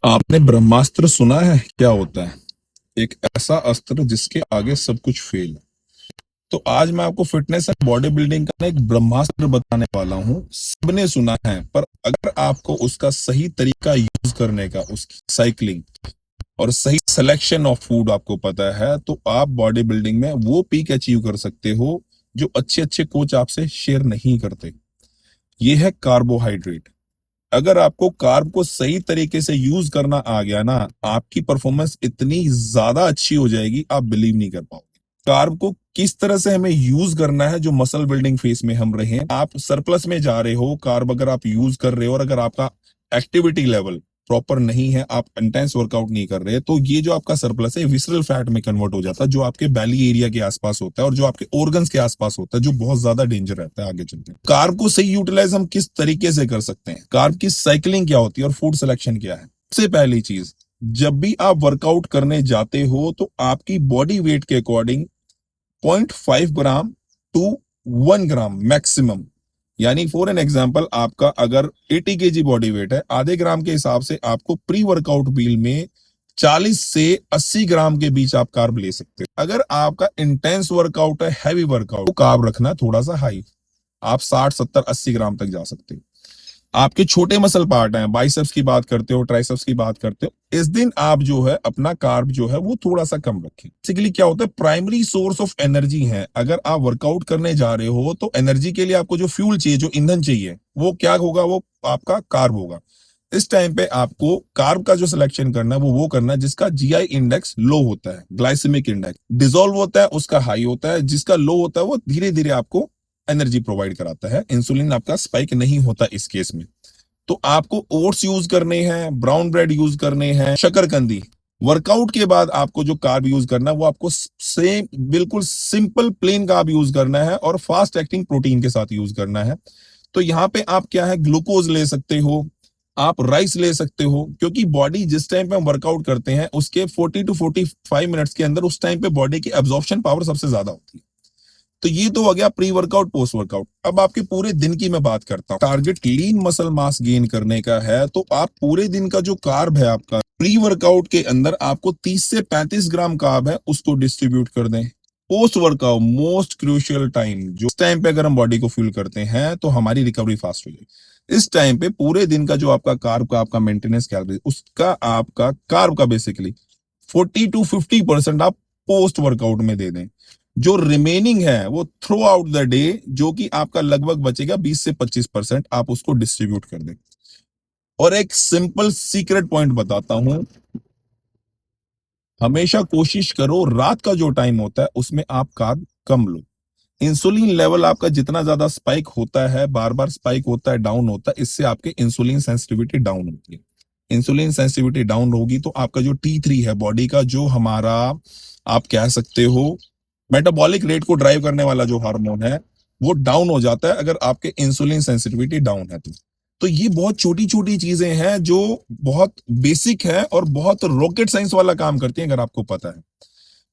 आपने ब्रह्मास्त्र सुना है? क्या होता है? एक ऐसा अस्त्र जिसके आगे सब कुछ फेल है। तो आज मैं आपको फिटनेस एंड बॉडी बिल्डिंग का ना एक ब्रह्मास्त्र बताने वाला हूँ। सबने सुना है, पर अगर आपको उसका सही तरीका यूज करने का, उसकी साइकिलिंग और सही सिलेक्शन ऑफ फूड आपको पता है, तो आप बॉडी बिल्डिंग में वो पीक अचीव कर सकते हो जो अच्छे अच्छे कोच आपसे शेयर नहीं करते। ये है कार्बोहाइड्रेट। अगर आपको कार्ब को सही तरीके से यूज करना आ गया ना, आपकी परफॉर्मेंस इतनी ज्यादा अच्छी हो जाएगी, आप बिलीव नहीं कर पाओगे। कार्ब को किस तरह से हमें यूज करना है जो मसल बिल्डिंग फेस में हम रहे हैं। आप सरप्लस में जा रहे हो, कार्ब अगर आप यूज कर रहे हो और अगर आपका एक्टिविटी लेवल प्रॉपर नहीं है, आप इंटेंस वर्कआउट नहीं कर रहे, तो ये जो आपका सरप्लस है विसरल फैट में कन्वर्ट हो जाता है, जो आपके बैली एरिया के आसपास होता है और जो आपके ऑर्गन्स के आसपास होता है, जो बहुत ज्यादा डेंजर रहता है आगे चलते। कार्ब को सही यूटिलाइज हम किस तरीके से कर सकते हैं, कार्ब की साइकिलिंग क्या होती है और फूड सिलेक्शन क्या है। सबसे पहली चीज, जब भी आप वर्कआउट करने जाते हो तो आपकी बॉडी वेट के according 0.5 gram to 1 gram maximum, यानी फॉर एन एग्जांपल आपका अगर 80 kg बॉडी वेट है, आधे ग्राम के हिसाब से आपको प्री वर्कआउट मील में 40 से 80 ग्राम के बीच आप कार्ब ले सकते हो। अगर आपका इंटेंस वर्कआउट है, हैवी वर्कआउट, तो कार्ब रखना थोड़ा सा हाई, आप 60 70 80 ग्राम तक जा सकते हो। आपके छोटे मसल पार्ट हैं, बाइसेप्स की बात करते हो, ट्राइसेप्स की बात करते हो, इस दिन आप जो है अपना कार्ब जो है वो थोड़ा सा कम रखें। बेसिकली क्या होता है, प्राइमरी सोर्स ऑफ एनर्जी है। अगर आप वर्कआउट करने जा रहे हो तो एनर्जी के लिए आपको जो फ्यूल चाहिए, जो ईंधन चाहिए, वो क्या होगा, वो आपका कार्ब होगा। इस टाइम पे आपको कार्ब का जो सिलेक्शन करना है वो करना है जिसका जीआई इंडेक्स लो होता है, ग्लाइसेमिक इंडेक्स डिसॉल्व होता है उसका हाई होता है, जिसका लो होता है वो धीरे धीरे आपको एनर्जी प्रोवाइड कराता है। इंसुलिन आपका स्पाइक नहीं होता इस केस में। तो आपको ओट्स यूज करने हैं, ब्राउन ब्रेड यूज करने हैं, शकरकंदी। वर्कआउट के बाद आपको जो कार्ब यूज करना है वो आपको सेम बिल्कुल सिंपल प्लेन कार्ब यूज करना है और फास्ट एक्टिंग प्रोटीन के साथ यूज करना है। तो यहाँ पे आप क्या है, ग्लूकोज ले सकते हो, आप राइस ले सकते हो, क्योंकि बॉडी जिस टाइम पे हम वर्कआउट करते हैं उसके 40 टू 45 मिनट्स के अंदर उस टाइम पे बॉडी की एब्जॉर्प्शन पावर सबसे ज्यादा होती है। तो ये तो हो गया प्री वर्कआउट पोस्ट वर्कआउट। अब आपके पूरे दिन की मैं बात करता हूँ। Target lean muscle mass gain करने का है, तो आप पूरे दिन का जो कार्ब है आपका प्री वर्कआउट के अंदर आपको 30 से 35 ग्राम कार्ब है उसको डिस्ट्रीब्यूट कर दें। Post workout most crucial time, जो टाइम पे अगर हम बॉडी को फ्यूल करते हैं तो हमारी रिकवरी फास्ट हो जाएगी। इस टाइम पे पूरे दिन का जो आपका कार्ब का आपका मेंटेनेंस कैलोरी, उसका आपका कार्ब का बेसिकली 40 to 50% आप पोस्ट वर्कआउट में दे दें। जो रिमेनिंग है वो थ्रू आउट द डे, जो कि आपका लगभग बचेगा 20 से 25%, आप उसको डिस्ट्रीब्यूट कर दें। और एक सिंपल सीक्रेट पॉइंट बताता हूं, हमेशा कोशिश करो रात का जो टाइम होता है उसमें आप कार्ब कम लो। इंसुलिन लेवल आपका जितना ज्यादा स्पाइक होता है, बार बार स्पाइक होता है, डाउन होता है, इससे आपके इंसुलिन सेंसिटिविटी डाउन होती है। इंसुलिन सेंसिटिविटी डाउन होगी तो आपका जो T3 है बॉडी का, जो हमारा आप कह सकते हो मेटाबॉलिक रेट को ड्राइव करने वाला जो हार्मोन है, वो डाउन हो जाता है अगर आपके इंसुलिन सेंसिटिविटी डाउन है तो ये बहुत छोटी छोटी चीजें हैं जो बहुत बेसिक है और बहुत रॉकेट साइंस वाला काम करती हैं, अगर आपको पता है।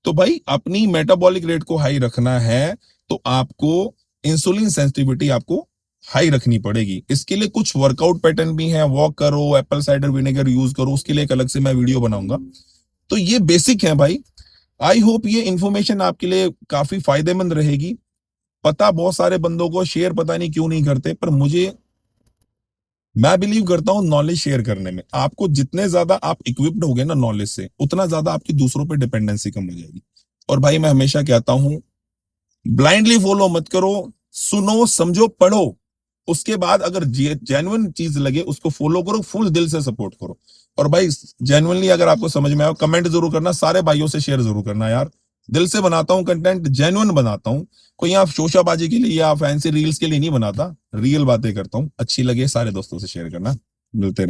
तो भाई अपनी मेटाबॉलिक रेट को हाई रखना है तो आपको इंसुलिन सेंसिटिविटी आपको हाई रखनी पड़ेगी। इसके लिए कुछ वर्कआउट पैटर्न भी है, वॉक करो, एप्पल साइडर विनेगर यूज करो, उसके लिए एक अलग से मैं वीडियो बनाऊंगा। तो ये बेसिक है भाई। आई होप ये इंफॉर्मेशन आपके लिए काफी फायदेमंद रहेगी। पता बहुत सारे बंदों को शेयर पता नहीं क्यों नहीं करते, पर मुझे, मैं बिलीव करता हूं नॉलेज शेयर करने में। आपको जितने ज्यादा आप इक्विप्ड हो गए ना नॉलेज से, उतना ज्यादा आपकी दूसरों पे डिपेंडेंसी कम हो जाएगी। और भाई मैं हमेशा कहता हूं, ब्लाइंडली फॉलो मत करो, सुनो समझो पढ़ो, उसके बाद अगर जेन्युइन चीज लगे उसको फॉलो करो, फुल दिल से सपोर्ट करो। और भाई जेन्युइनली अगर आपको समझ में आए कमेंट जरूर करना, सारे भाइयों से शेयर जरूर करना यार। दिल से बनाता हूँ कंटेंट, जेन्युइन बनाता हूँ, कोई यहाँ शोशाबाजी के लिए या फैंसी रील्स के लिए नहीं बनाता, रियल बातें करता हूँ। अच्छी लगे सारे दोस्तों से शेयर करना। मिलते हैं।